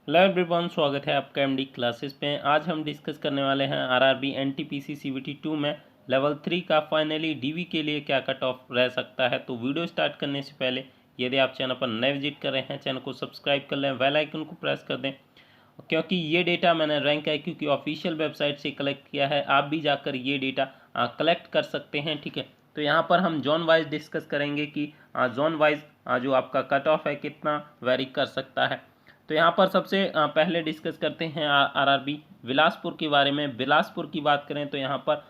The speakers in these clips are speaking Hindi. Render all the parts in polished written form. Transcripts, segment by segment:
हेलो एवरीवन, स्वागत है आपका एमडी क्लासेस में। आज हम डिस्कस करने वाले हैं आरआरबी एनटीपीसी सीवीटी 2 में लेवल 3 का फाइनली डीवी के लिए क्या कट ऑफ रह सकता है। तो वीडियो स्टार्ट करने से पहले यदि आप चैनल पर नए विजिट कर रहे हैं, चैनल को सब्सक्राइब कर लें, बेल आइकन को प्रेस कर दें, क्योंकि ये डेटा मैंने रैंक IQ की ऑफिशियल वेबसाइट से कलेक्ट किया है। आप भी जाकर ये डेटा कलेक्ट कर सकते हैं, ठीक है। तो यहाँ पर हम जोन वाइज डिस्कस करेंगे कि जोन वाइज जो आपका कट ऑफ है कितना वेरी कर सकता है। तो यहाँ पर सबसे पहले डिस्कस करते हैं आरआरबी बिलासपुर के बारे में। बिलासपुर की बात करें तो यहाँ पर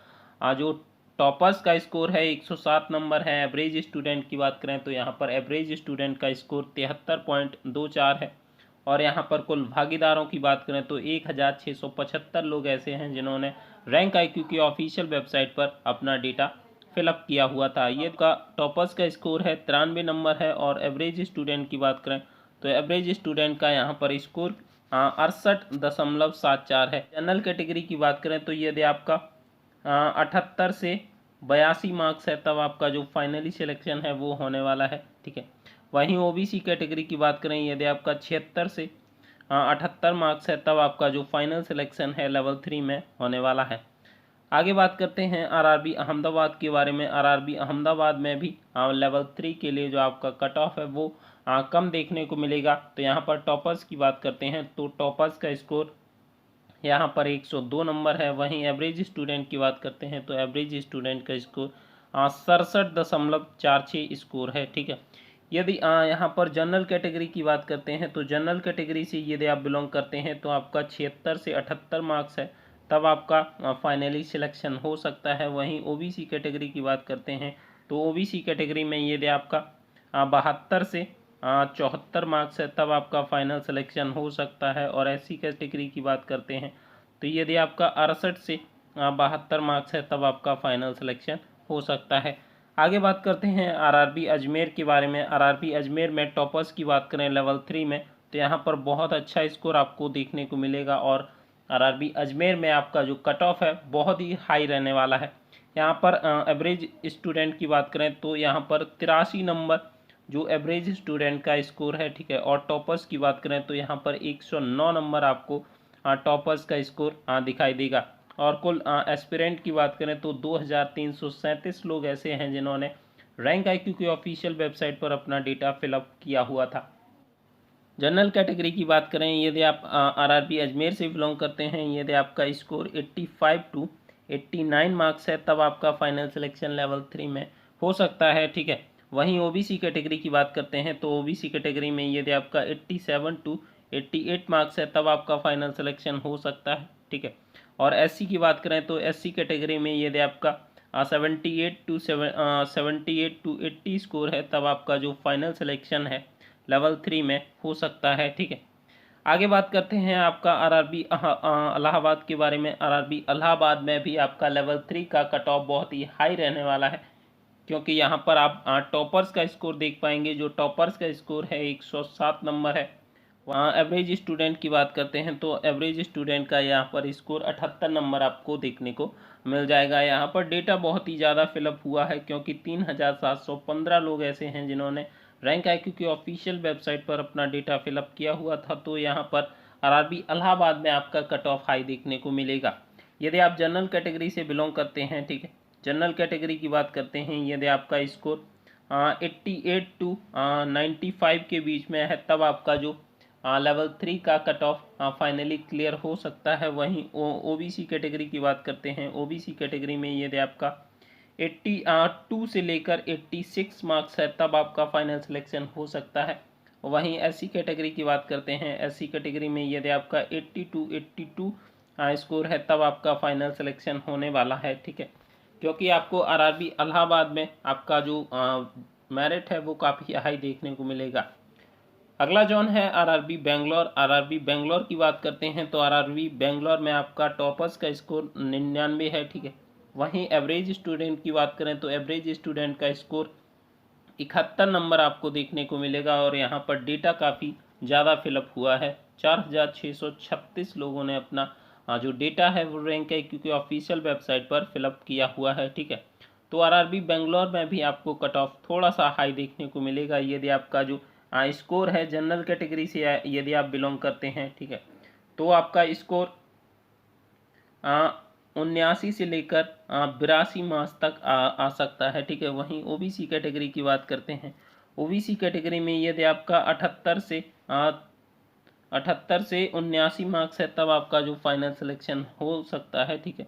जो टॉपर्स का स्कोर है 107 नंबर है। एवरेज स्टूडेंट की बात करें तो यहाँ पर एवरेज स्टूडेंट का स्कोर 73.24 है। और यहाँ पर कुल भागीदारों की बात करें तो 1675 लोग ऐसे हैं जिन्होंने रैंक IQ की ऑफिशियल वेबसाइट पर अपना डेटा फिलअप किया हुआ था। ये का टॉपर्स का स्कोर है 93 नंबर है। और एवरेज स्टूडेंट की बात करें तो एवरेज स्टूडेंट का यहाँ पर स्कोर 68.74 है। जनरल कैटेगरी की बात करें तो यदि आपका 78 से 82 मार्क्स है तब आपका जो फाइनली सिलेक्शन है वो होने वाला है, ठीक है। वहीं ओबीसी कैटेगरी की बात करें यदि आपका 76 से 78 मार्क्स है तब आपका जो फाइनल सिलेक्शन है लेवल 3 में होने वाला है। आगे बात करते हैं आरआरबी अहमदाबाद के बारे में। आरआरबी अहमदाबाद में भी लेवल 3 के लिए जो आपका कट ऑफ है वो कम देखने को मिलेगा। तो यहाँ पर टॉपर्स की बात करते हैं तो टॉपर्स का स्कोर यहाँ पर 102 नंबर है। वहीं एवरेज स्टूडेंट की बात करते हैं तो एवरेज स्टूडेंट का स्कोर 67.46 स्कोर है, ठीक है। यदि यहाँ पर जनरल कैटेगरी की बात करते हैं तो जनरल कैटेगरी से यदि आप बिलोंग करते हैं तो आपका 76 से 78 मार्क्स है तब आपका फाइनली सिलेक्शन हो सकता है। वहीं ओबीसी कैटेगरी की बात करते हैं तो ओबीसी कैटेगरी में यदि आपका 72 से 74 मार्क्स है तब आपका फाइनल सिलेक्शन हो सकता है। और SC कैटेगरी की बात करते हैं तो यदि आपका 68 से 72 मार्क्स है तब आपका फाइनल सिलेक्शन हो सकता है। आगे बात करते हैं आरआरबी अजमेर के बारे में। आरआरबी अजमेर में टॉपर्स की बात करें लेवल 3 में तो यहाँ पर बहुत अच्छा स्कोर आपको देखने को मिलेगा। और आरआरबी अजमेर में आपका जो कट ऑफ है बहुत ही हाई रहने वाला है। यहाँ पर एवरेज स्टूडेंट की बात करें तो यहाँ पर 83 नंबर जो एवरेज स्टूडेंट का स्कोर है, ठीक है। और टॉपर्स की बात करें तो यहाँ पर 109 नंबर आपको टॉपर्स का स्कोर दिखाई देगा। और कुल एस्पिरेंट की बात करें तो 2337 लोग ऐसे हैं जिन्होंने रैंक IQ की ऑफिशियल वेबसाइट पर अपना डेटा फिलअप किया हुआ था। जनरल कैटेगरी की बात करें यदि आप आरआरबी अजमेर से बिलोंग करते हैं, यदि आपका स्कोर 85 टू 89 मार्क्स है तब आपका फाइनल सिलेक्शन लेवल 3 में हो सकता है, ठीक है। वहीं ओबीसी कैटेगरी की बात करते हैं तो ओबीसी कैटेगरी में यदि आपका 87 टू 88 मार्क्स है तब आपका फाइनल सिलेक्शन हो सकता है, ठीक है। और SC की बात करें तो SC कैटेगरी में यदि आपका 78 टू 80 स्कोर है तब आपका जो फाइनल सिलेक्शन है लेवल 3 में हो सकता है, ठीक है। आगे बात करते हैं आपका आरआरबी इलाहाबाद के बारे में। आरआरबी इलाहाबाद में भी आपका लेवल 3 का कट ऑफ बहुत ही हाई रहने वाला है, क्योंकि यहाँ पर आप टॉपर्स का स्कोर देख पाएंगे। जो टॉपर्स का स्कोर है 107 नंबर है। वहाँ एवरेज स्टूडेंट की बात करते हैं तो एवरेज स्टूडेंट का यहाँ पर स्कोर 78 नंबर आपको देखने को मिल जाएगा। यहाँ पर डेटा बहुत ही ज़्यादा फिलअप हुआ है क्योंकि 3715 लोग ऐसे हैं जिन्होंने रैंक IQ की ऑफिशियल वेबसाइट पर अपना डेटा फिलअप किया हुआ था। तो यहाँ पर आरआरबी इलाहाबाद में आपका कट ऑफ हाई देखने को मिलेगा। यदि आप जनरल कैटेगरी से बिलोंग करते हैं, ठीक है, जनरल कैटेगरी की बात करते हैं यदि आपका स्कोर 88 टू 95 के बीच में है तब आपका जो लेवल 3 का कट ऑफ फाइनली क्लियर हो सकता है। वहीं ओबीसी कैटेगरी की बात करते हैं। ओबीसी कैटेगरी में यदि आपका 82 से लेकर 86 मार्क्स है तब आपका फाइनल सिलेक्शन हो सकता है। वहीं SC कैटेगरी की बात करते हैं। SC कैटेगरी में यदि आपका 82 स्कोर है तब आपका फाइनल सिलेक्शन होने वाला है, ठीक है। क्योंकि आपको आरआरबी इलाहाबाद में आपका जो मेरिट है वो काफ़ी हाई देखने को मिलेगा। अगला जोन है आरआरबी बेंगलोर। आरआरबी बेंगलोर की बात करते हैं तो आरआरबी बेंगलोर में आपका टॉपर्स का स्कोर 99 है, ठीक है। वहीं एवरेज स्टूडेंट की बात करें तो एवरेज स्टूडेंट का स्कोर 71 नंबर आपको देखने को मिलेगा। और यहाँ पर डेटा काफ़ी ज़्यादा फिलअप हुआ है। 4636 लोगों ने अपना जो डेटा है वो रैंक IQ की ऑफिशियल वेबसाइट पर फिलअप किया हुआ है, ठीक है। तो आरआरबी बेंगलोर में भी आपको कट ऑफ थोड़ा सा हाई देखने को मिलेगा। यदि आपका जो स्कोर है जनरल कैटेगरी से यदि आप बिलोंग करते हैं, ठीक है, तो आपका स्कोर 79 से लेकर 82 मार्क्स तक आ सकता है, ठीक है। वहीं ओबीसी कैटेगरी की बात करते हैं, ओबीसी कैटेगरी में यदि आपका 78 से 79 मार्क्स है, तब आपका जो फाइनल सिलेक्शन हो सकता है, ठीक है।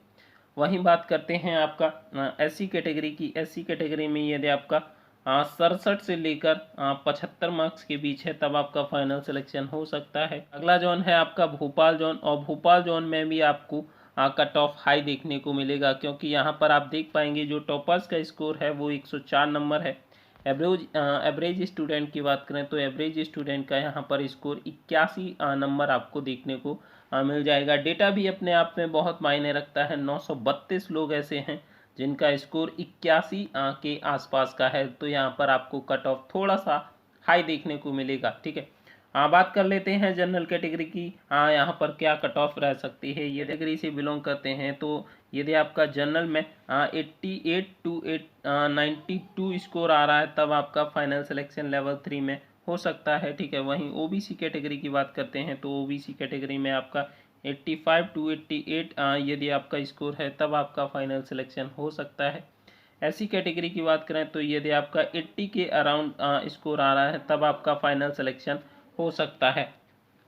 वहीं बात करते हैं आपका एससी कैटेगरी की, एससी कैटेगरी में यदि आपका 67 से लेकर 75 मार्क्स के बीच है, तब आपका फाइनल सिलेक्शन हो सकता है। अगला जोन है आपका भोपाल जोन, और भोपाल जोन में भी आपको कट ऑफ हाई देखने को मिलेगा, क्योंकि यहाँ पर आप देख पाएंगे जो टॉपर्स का स्कोर है वो 104 नंबर है। एवरेज स्टूडेंट की बात करें तो एवरेज स्टूडेंट का यहाँ पर स्कोर 81 नंबर आपको देखने को मिल जाएगा। डेटा भी अपने आप में बहुत मायने रखता है। 932 लोग ऐसे हैं जिनका स्कोर 81 के आसपास का है, तो यहाँ पर आपको कट ऑफ थोड़ा सा हाई देखने को मिलेगा, ठीक है। बात कर लेते हैं जनरल कैटेगरी की। यहाँ पर क्या कट ऑफ रह सकती है, ये कैटेगरी से बिलोंग करते हैं तो यदि आपका जनरल में 88 टू 92 स्कोर आ रहा है, तब आपका फाइनल सिलेक्शन लेवल 3 में हो सकता है, ठीक है। वहीं ओबीसी कैटेगरी की बात करते हैं तो ओबीसी कैटेगरी में आपका 85 टू 88 यदि आपका स्कोर है, तब आपका फाइनल सिलेक्शन हो सकता है। एससी कैटेगरी की बात करें तो यदि आपका 80 के अराउंड स्कोर आ रहा है, तब आपका फाइनल सिलेक्शन हो सकता है।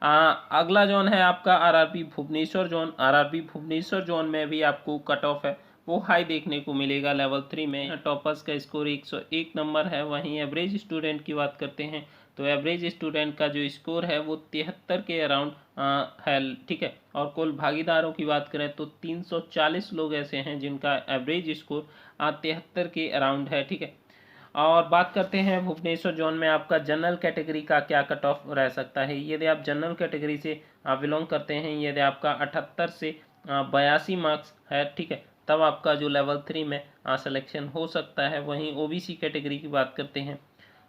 अगला जोन है आपका RRB Bhubaneswar zone. RRB Bhubaneswar zone में भी आपको कट ऑफ है वो हाई देखने को मिलेगा लेवल 3 में। टॉपर्स का स्कोर 101 नंबर है। वहीं एवरेज स्टूडेंट की बात करते हैं तो एवरेज स्टूडेंट का जो स्कोर है वो 73 के अराउंड है, ठीक है। और कुल भागीदारों की बात करें तो 340 लोग ऐसे हैं जिनका एवरेज स्कोर 73 के अराउंड है, ठीक है। और बात करते हैं भुवनेश्वर जोन में आपका जनरल कैटेगरी का क्या कट ऑफ रह सकता है। यदि आप जनरल कैटेगरी से बिलोंग करते हैं, यदि आपका 78 से 82 मार्क्स है, ठीक है, तब आपका जो लेवल 3 में सिलेक्शन हो सकता है। वहीं ओबीसी कैटेगरी की बात करते हैं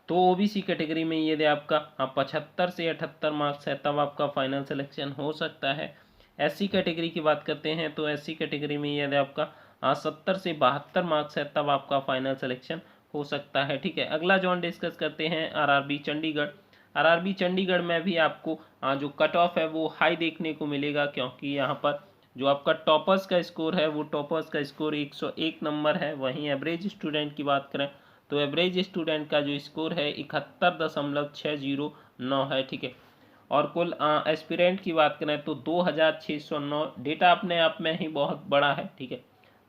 तो ओबीसी कैटेगरी में यदि आपका 75 से 78 मार्क्स है, तब आपका फाइनल सिलेक्शन हो सकता है। एससी कैटेगरी की बात करते हैं तो एससी कैटेगरी में यदि आपका 70 से 72 मार्क्स है, तब आपका फाइनल सिलेक्शन हो सकता है, ठीक है। अगला जोन डिस्कस करते हैं आरआरबी चंडीगढ़। आरआरबी चंडीगढ़ में भी आपको जो कट ऑफ है वो हाई देखने को मिलेगा, क्योंकि यहाँ पर जो आपका टॉपर्स का स्कोर है वो टॉपर्स का स्कोर 101 नंबर है। वहीं एवरेज स्टूडेंट की बात करें तो एवरेज स्टूडेंट का जो स्कोर है 71.609 है, ठीक है। और कुल एस्पिरेंट की बात करें तो 2609। डेटा अपने आप में ही बहुत बड़ा है, ठीक है।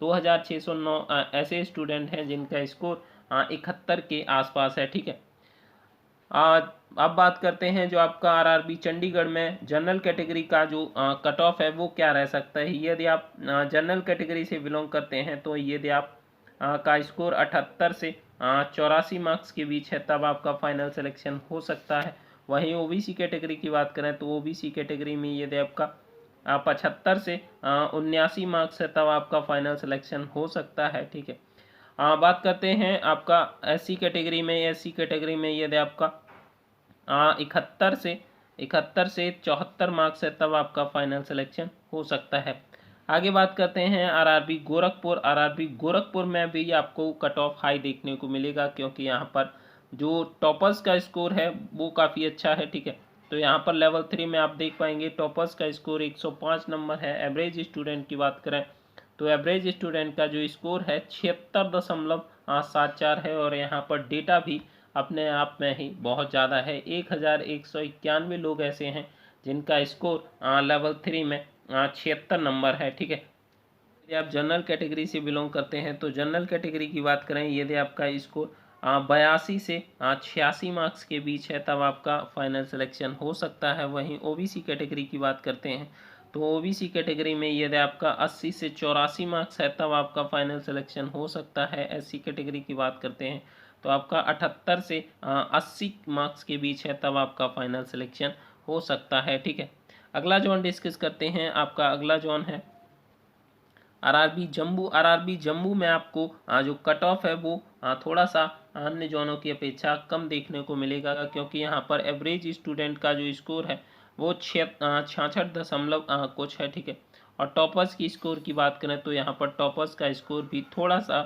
2609 ऐसे स्टूडेंट हैं जिनका स्कोर 71 के आसपास है, ठीक है। अब बात करते हैं जो आपका आरआरबी चंडीगढ़ में जनरल कैटेगरी का जो कट ऑफ है वो क्या रह सकता है। यदि आप जनरल कैटेगरी से बिलोंग करते हैं तो यदि आप का स्कोर 78 से 84 मार्क्स के बीच है, तब आपका फाइनल सिलेक्शन हो सकता है। वहीं ओबीसी कैटेगरी की बात करें तो ओबीसी कैटेगरी में यदि आपका 75 से 79 मार्क्स है, तब आपका फाइनल सिलेक्शन हो सकता है, ठीक है। बात करते हैं आपका एससी कैटेगरी में। एससी कैटेगरी में यदि आपका 71 से 74 मार्क्स है, तब आपका फाइनल सिलेक्शन हो सकता है। आगे बात करते हैं आरआरबी गोरखपुर। आरआरबी गोरखपुर में भी आपको कट ऑफ हाई देखने को मिलेगा, क्योंकि यहाँ पर जो टॉपर्स का स्कोर है वो काफ़ी अच्छा है, ठीक है। तो यहाँ पर लेवल 3 में आप देख पाएंगे टॉपर्स का स्कोर 105 नंबर है। एवरेज स्टूडेंट की बात करें तो एवरेज स्टूडेंट का जो स्कोर है 76.74 है। और यहाँ पर डेटा भी अपने आप में ही बहुत ज़्यादा है। 1191 लोग ऐसे हैं जिनका स्कोर लेवल 3 में 76 नंबर है, ठीक है। यदि आप जनरल कैटेगरी से बिलोंग करते हैं तो जनरल कैटेगरी की बात करें, यदि आपका स्कोर 82 से 86 मार्क्स के बीच है, तब आपका फाइनल सिलेक्शन हो सकता है। वहीं ओबीसी कैटेगरी की बात करते हैं तो ओबीसी कैटेगरी में यदि आपका 80 से 84 मार्क्स है, तब आपका फाइनल सिलेक्शन हो सकता है। एससी कैटेगरी की बात करते हैं तो आपका 78 से 80 मार्क्स के बीच है, तब आपका फाइनल सिलेक्शन हो सकता है, ठीक है। अगला जोन डिस्कस करते हैं। आपका अगला जोन है आरआरबी जम्मू। आरआरबी जम्मू में आपको जो कट ऑफ है वो थोड़ा सा अन्य जोनों की अपेक्षा कम देखने को मिलेगा, क्योंकि यहाँ पर एवरेज स्टूडेंट का जो स्कोर है वो 66 दशमलव कुछ है, ठीक है। और टॉपर्स की स्कोर की बात करें तो यहाँ पर टॉपर्स का स्कोर भी थोड़ा सा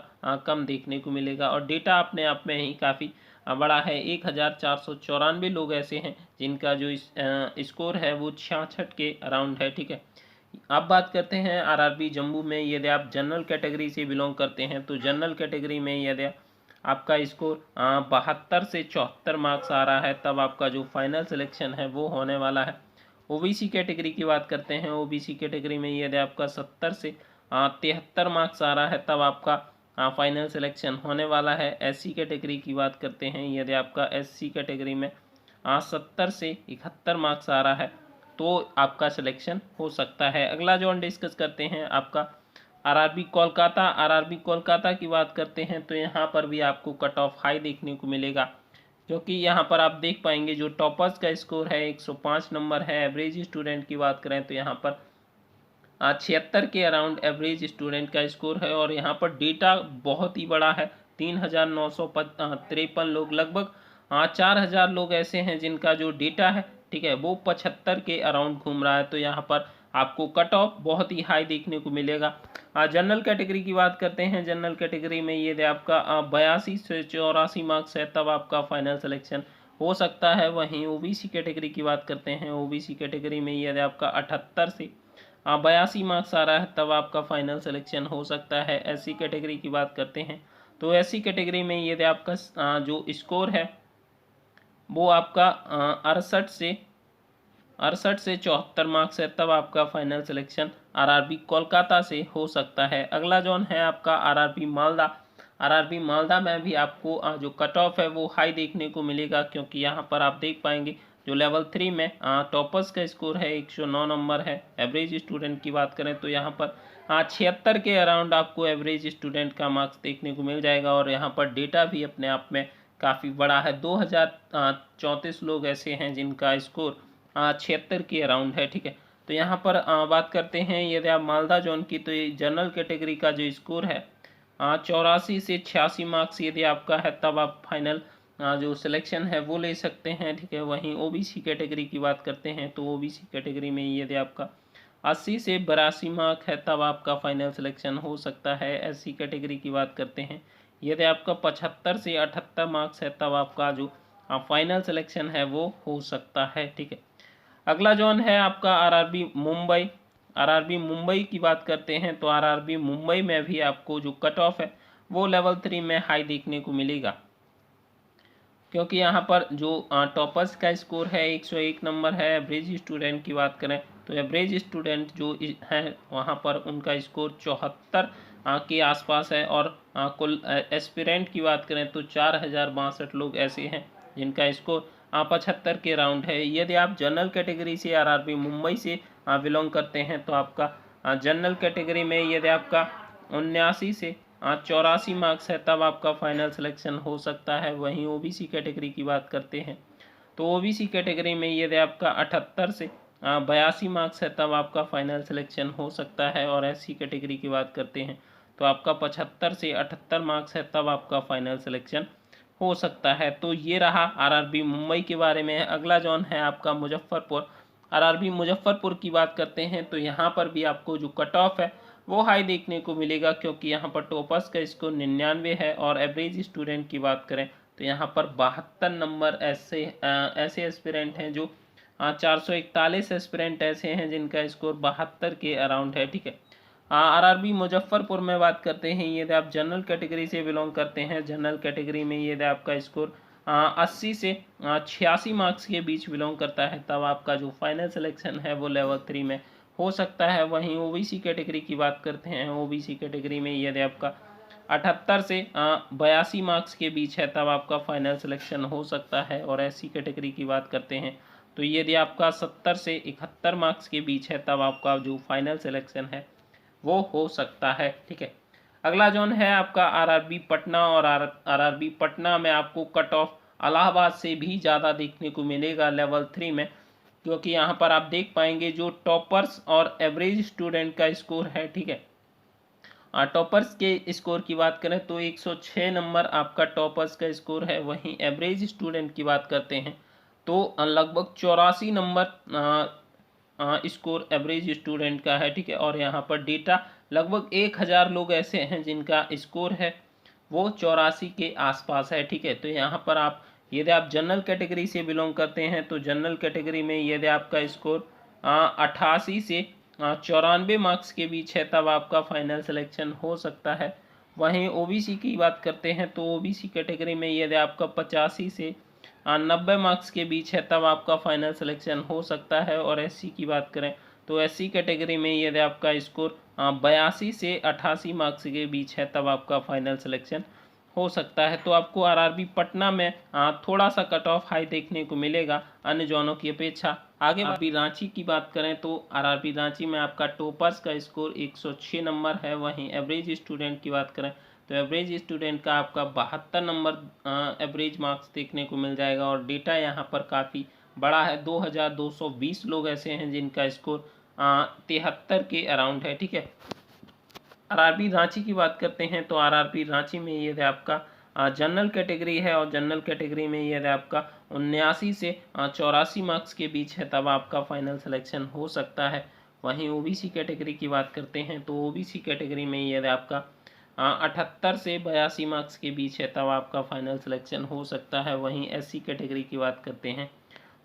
कम देखने को मिलेगा। और डेटा अपने आप में ही काफ़ी बड़ा है। 1494 लोग ऐसे हैं जिनका जो स्कोर है वो 66 के अराउंड है, ठीक है। अब बात करते हैं आरआरबी जम्मू में। यदि आप जनरल कैटेगरी से बिलोंग करते हैं तो जनरल कैटेगरी में यदि आपका स्कोर 72 से 74 मार्क्स आ रहा है, तब आपका जो फाइनल सिलेक्शन है वो होने वाला है। ओबीसी कैटेगरी की बात करते हैं। ओबीसी कैटेगरी में यदि आपका 70 से 73 मार्क्स आ रहा है, तब आपका फाइनल सिलेक्शन होने वाला है। एससी कैटेगरी की बात करते हैं। यदि आपका एससी कैटेगरी में 70 से 71 मार्क्स आ रहा है तो आपका सिलेक्शन हो सकता है। अगला जो हम डिस्कस करते हैं आपका आरआरबी कोलकाता। आरआरबी कोलकाता की बात करते हैं तो यहाँ पर भी आपको कट ऑफ हाई देखने को मिलेगा, क्योंकि यहाँ पर आप देख पाएंगे जो टॉपर्स का स्कोर है 105 नंबर है। एवरेज स्टूडेंट की बात करें तो यहाँ पर 76 के अराउंड एवरेज स्टूडेंट का स्कोर है, और यहाँ पर डेटा बहुत ही बड़ा है। 3953 लोग, लगभग 4000 लोग ऐसे हैं जिनका जो डेटा है, ठीक है, वो 75 के अराउंड घूम रहा है। तो यहाँ पर आपको कट ऑफ बहुत ही हाई देखने को मिलेगा। जनरल कैटेगरी की बात करते हैं। जनरल कैटेगरी में ये आपका 82 से 84 मार्क्स है, तब आपका फाइनल सिलेक्शन हो सकता है। वहीं ओबीसी कैटेगरी की बात करते हैं। ओबीसी कैटेगरी में ये आपका 78 से 82 मार्क्स आ रहा है, तब आपका फाइनल सिलेक्शन हो सकता है। एससी कैटेगरी की बात करते हैं तो एससी कैटेगरी में ये आपका जो स्कोर है वो आपका 68 से 74 मार्क्स है, तब आपका फाइनल सिलेक्शन आरआरबी कोलकाता से हो सकता है। अगला जोन है आपका आरआरबी मालदा। आरआरबी मालदा में भी आपको जो कट ऑफ है वो हाई देखने को मिलेगा, क्योंकि यहाँ पर आप देख पाएंगे जो लेवल 3 में टॉपर्स का स्कोर है 109 नंबर है। एवरेज स्टूडेंट की बात करें तो यहाँ पर 76 के अराउंड आपको एवरेज स्टूडेंट का मार्क्स देखने को मिल जाएगा, और यहाँ पर डेटा भी अपने आप में काफ़ी बड़ा है। 2034 लोग ऐसे हैं जिनका स्कोर 76 के अराउंड है, ठीक है। तो यहाँ पर बात करते हैं यदि आप मालदा जोन की, तो ये जनरल कैटेगरी का जो स्कोर है 84 से 86 मार्क्स यदि आपका है, तब आप फाइनल जो सिलेक्शन है वो ले सकते हैं, ठीक है। वहीं ओबीसी कैटेगरी की बात करते हैं तो ओबीसी कैटेगरी में यदि आपका 80 से 82 मार्क है, तब आपका फाइनल सिलेक्शन हो सकता है। एससी कैटेगरी की बात करते हैं। यदि आपका 75 से 78 मार्क्स है, तब आपका जो फाइनल सिलेक्शन है वो हो सकता है, ठीक है। अगला जोन है आपका आरआरबी मुंबई। आरआरबी मुंबई की बात करते हैं तो आरआरबी मुंबई में भी आपको जो कट ऑफ है वो लेवल 3 में हाई देखने को मिलेगा, क्योंकि यहाँ पर जो टॉपर्स का स्कोर है 101 नंबर है। एवरेज स्टूडेंट की बात करें तो एवरेज स्टूडेंट जो है वहाँ पर उनका स्कोर 74 के आसपास है, और कुल एस्पिरेंट की बात करें तो 4062 लोग ऐसे हैं जिनका स्कोर 75 के राउंड है। यदि आप जनरल कैटेगरी से आरआरबी मुंबई से बिलोंग करते हैं तो आपका जनरल कैटेगरी में यदि आपका 79 से 84 मार्क्स है, तब आपका फाइनल सिलेक्शन हो सकता है। वहीं ओबीसी कैटेगरी की बात करते हैं तो ओबीसी कैटेगरी में यदि आपका 78 से 82 मार्क्स है, तब आपका फाइनल सिलेक्शन हो सकता है। और एससी कैटेगरी की बात करते हैं तो आपका 75 से 78 मार्क्स है, तब आपका फाइनल सिलेक्शन हो सकता है। तो ये रहा आरआरबी मुंबई के बारे में। अगला जोन है आपका मुजफ्फरपुर। आरआरबी मुजफ्फरपुर की बात करते हैं तो यहाँ पर भी आपको जो कट ऑफ है वो हाई देखने को मिलेगा, क्योंकि यहाँ पर टॉपर्स का स्कोर 99 है, और एवरेज स्टूडेंट की बात करें तो यहाँ पर 72 नंबर ऐसे एस्पिरेंट हैं जो 441 एस्पिरेंट ऐसे हैं जिनका स्कोर 72 के अराउंड है, ठीक है। आरआरबी मुजफ्फरपुर में बात करते हैं। यदि आप जनरल कैटेगरी से बिलोंग करते हैं, जनरल कैटेगरी में यदि आपका स्कोर 80 से 86 मार्क्स के बीच बिलोंग करता है, तब आपका जो फाइनल सिलेक्शन है वो लेवल 3 में हो सकता है। वहीं ओबीसी कैटेगरी की बात करते हैं। ओबीसी कैटेगरी में यदि आपका 78 से 82 मार्क्स के बीच है, तब आपका फाइनल सिलेक्शन हो सकता है। और एससी कैटेगरी की बात करते हैं तो यदि आपका 70 से 71 मार्क्स के बीच है, तब आपका जो फाइनल सिलेक्शन है वो हो सकता है, ठीक है। अगला जोन है आपका आरआरबी पटना। और आरआरबी पटना में आपको कट ऑफ इलाहाबाद से भी ज़्यादा देखने को मिलेगा लेवल 3 में, क्योंकि यहाँ पर आप देख पाएंगे जो टॉपर्स और एवरेज स्टूडेंट का स्कोर है, ठीक है। टॉपर्स के स्कोर की बात करें तो 106 नंबर आपका टॉपर्स का स्कोर है। वहीं एवरेज स्टूडेंट की बात करते हैं तो लगभग 84 नंबर स्कोर एवरेज स्टूडेंट का है, ठीक है। और यहाँ पर डेटा लगभग 1000 लोग ऐसे हैं जिनका स्कोर है वो 84 के आसपास है, ठीक है। तो यहाँ पर आप यदि आप जनरल कैटेगरी से बिलोंग करते हैं तो जनरल कैटेगरी में यदि आपका स्कोर 88 से 94 मार्क्स के बीच है तब आपका फाइनल सिलेक्शन हो सकता है। वहीं ओबीसी की बात करते हैं तो ओबीसी कैटेगरी में यदि आपका 85 से 90 मार्क्स के बीच है तब आपका फाइनल सिलेक्शन हो सकता है। और एससी की बात करें तो एससी कैटेगरी में यदि आपका स्कोर 82 से 88 मार्क्स के बीच है तब आपका फाइनल सिलेक्शन हो सकता है। तो आपको आरआरबी पटना में थोड़ा सा कट ऑफ हाई देखने को मिलेगा अन्य जोनों की अपेक्षा। आगे आरआरबी रांची की बात करें तो आरआरबी रांची में आपका टॉपर्स का स्कोर 106 नंबर है। वहीं एवरेज स्टूडेंट की बात करें तो एवरेज स्टूडेंट का आपका 72 नंबर एवरेज मार्क्स देखने को मिल जाएगा। और डेटा यहाँ पर काफ़ी बड़ा है, 2220 लोग ऐसे हैं जिनका स्कोर 73 के अराउंड है, ठीक है। आरआरबी रांची की बात करते हैं तो आरआरबी रांची में यदि आपका जनरल कैटेगरी है और जनरल कैटेगरी में यदि आपका 79 से 84 मार्क्स के बीच है तब आपका फाइनल सिलेक्शन हो सकता है। वहीं ओबीसी कैटेगरी की बात करते हैं तो ओबीसी कैटेगरी में यदि आपका 78 से 82 मार्क्स के बीच है तब आपका फाइनल सिलेक्शन हो सकता है। वहीं एससी कैटेगरी की बात करते हैं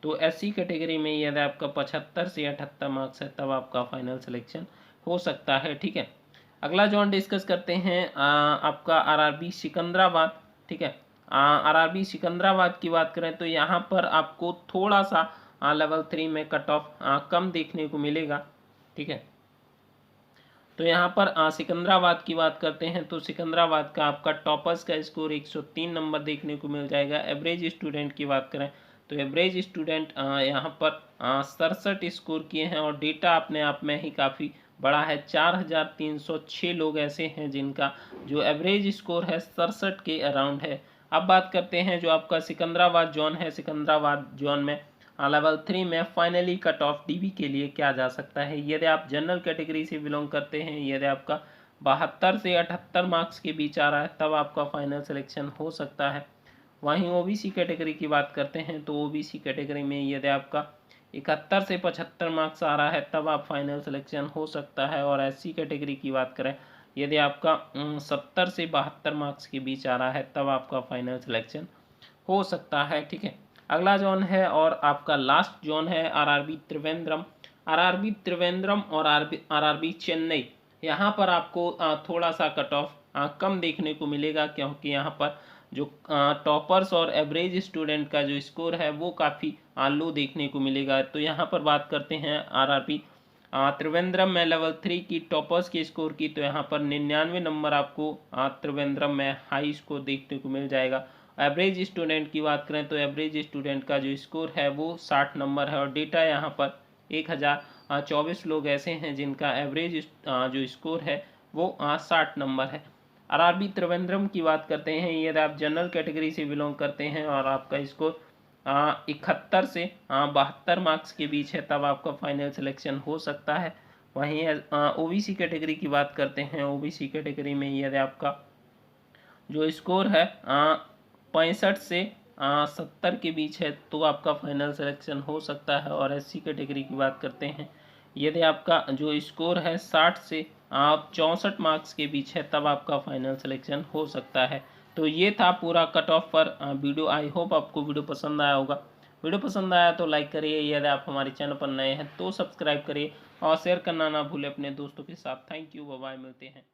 तो एससी कैटेगरी में यदि आपका 75 से 78 मार्क्स है तब आपका फाइनल सिलेक्शन हो सकता है, ठीक है। अगला जोन डिस्कस करते हैं आपका आरआरबी सिकंदराबाद, ठीक है। आरआरबी सिकंदराबाद की बात करें तो यहाँ पर आपको थोड़ा सा लेवल 3 में कट ऑफ कम देखने को मिलेगा, ठीक है। तो यहाँ पर सिकंदराबाद की बात करते हैं तो सिकंदराबाद का आपका टॉपर्स का स्कोर 103 नंबर देखने को मिल जाएगा। एवरेज स्टूडेंट की बात करें तो एवरेज स्टूडेंट यहाँ पर 67 स्कोर किए हैं और डेटा अपने आप में ही काफ़ी बड़ा है। 4306 लोग ऐसे हैं जिनका जो एवरेज स्कोर है 67 के अराउंड है। अब बात करते हैं जो आपका सिकंदराबाद जोन है, सिकंदराबाद जोन में लेवल 3 में फाइनली कट ऑफ डीबी के लिए क्या जा सकता है। यदि आप जनरल कैटेगरी से बिलोंग करते हैं, यदि आपका 72 से 78 मार्क्स के बीच आ रहा है तब आपका फाइनल सिलेक्शन हो सकता है। वहीं ओबीसी कैटेगरी की बात करते हैं तो ओबीसी कैटेगरी में यदि आपका 71 से 75 मार्क्स आ रहा है तब आप फाइनल सिलेक्शन हो सकता है। और एससी कैटेगरी की बात करें यदि आपका 70 से 72 मार्क्स के बीच आ रहा है तब आपका फाइनल सिलेक्शन हो सकता है, ठीक है। अगला जोन है और आपका लास्ट जोन है आरआरबी त्रिवेंद्रम। आरआरबी त्रिवेंद्रम और आरआरबी चेन्नई, यहाँ पर आपको थोड़ा सा कट ऑफ कम देखने को मिलेगा क्योंकि यहाँ पर जो टॉपर्स और एवरेज स्टूडेंट का जो स्कोर है वो काफ़ी लो देखने को मिलेगा। तो यहाँ पर बात करते हैं आरआरबी त्रिवेंद्रम में लेवल 3 की टॉपर्स के स्कोर की तो यहाँ पर 99 नंबर आपको त्रिवेंद्रम में हाई स्कोर देखने को मिल जाएगा। एवरेज स्टूडेंट की बात करें तो एवरेज स्टूडेंट का जो स्कोर है वो 60 नंबर है और डेटा यहाँ पर 1024 लोग ऐसे हैं जिनका एवरेज जो स्कोर है वो 60 नंबर है। आरआरबी त्रिवेंद्रम की बात करते हैं यदि आप जनरल कैटेगरी से बिलोंग करते हैं और आपका स्कोर 71 से 72 मार्क्स के बीच है तब आपका फाइनल सिलेक्शन हो सकता है। वहीं ओबीसी कैटेगरी की बात करते हैं, ओबीसी कैटेगरी में यदि आपका जो स्कोर है 65 से 70 के बीच है तो आपका फाइनल सिलेक्शन हो सकता है। और एससी कैटेगरी की बात करते हैं यदि आपका जो स्कोर है 60 से 64 मार्क्स के बीच है तब आपका फाइनल सिलेक्शन हो सकता है। तो ये था पूरा कट ऑफ पर वीडियो। आई होप आपको वीडियो पसंद आया होगा। वीडियो पसंद आया तो लाइक करिए, यदि आप हमारे चैनल पर नए हैं तो सब्सक्राइब करिए और शेयर करना ना भूलें अपने दोस्तों के साथ। थैंक यू, बाय बाय, मिलते हैं।